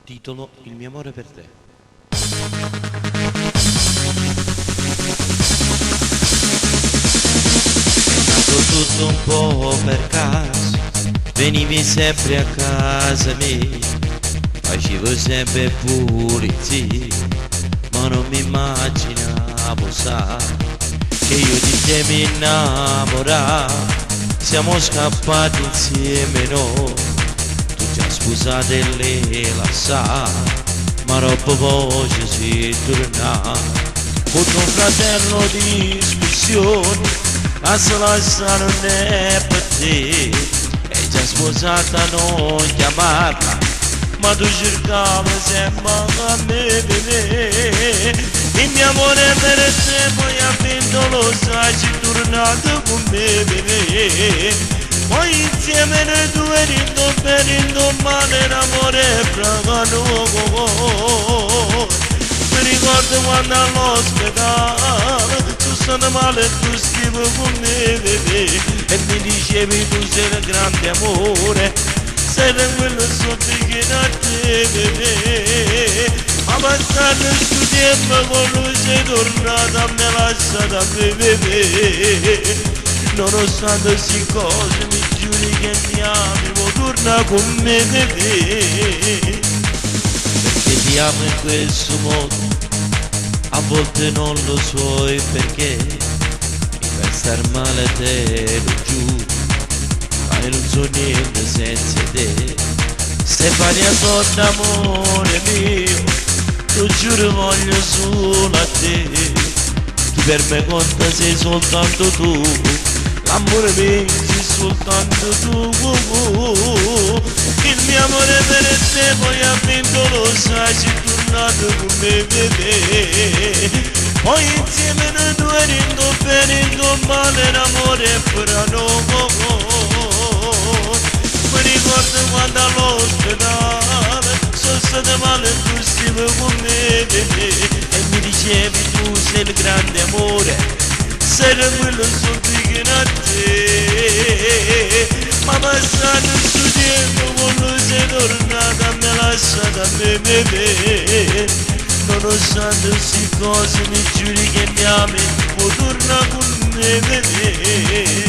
Titolo Il mio amore per te. È nato tutto un po' per caso, venivi sempre a casa mia, facevo sempre pulizia, ma non mi immaginavo, sai, che io di te mi innamoravo. Siamo scappati insieme noi, tu già sposata e lei la sa, ma troppo voce si torna. Con tuo fratello di discussioni, la salassa non è per te, è già sposata, non chiamarla, ma tu cercavi sempre a me, bebè. Il mio amore per te poi ha vinto, lo sai, ci è tornato con me, bebè. Poi insieme noi due rindo bene, rindo male, l'amore è fragano. Mi ricordo quando all'ospedale tu stavi male e tu stivi con me, bebè, e mi dicevi tu sei il grande amore, sei quello sotto che da te, bebè. Ma passando sto tempo con lui sei tornata a me lasciata a me, bebè. Nonostante queste cose mi giuri che mi ami, vuoi tornare con me, bebè. Perché ti amo in questo modo, a volte non lo so e perché mi fai star male a te, lo giuro, ma io non so niente senza te. Stefania torna amore mio, lo giuro voglio solo a te, tu per me conta sei soltanto tu, l'amore mio sei soltanto tu. Il mio amore per te poi ha vinto, lo sai, sei tornato con me, bebè. Poi insieme noi due rindo bene, rindo male, l'amore è frano. Mi ricordo quando all'ospedale sono stato male e tu stivi con me, bebè, e mi dicevi tu sei il grande amore, sei quello sotto che a te. Ma passato questo tempo con lui sei tornata a me lasciata a me, bebè. Nonostante queste cose mi giuri che mi ami, puoi tornare con me, bebè.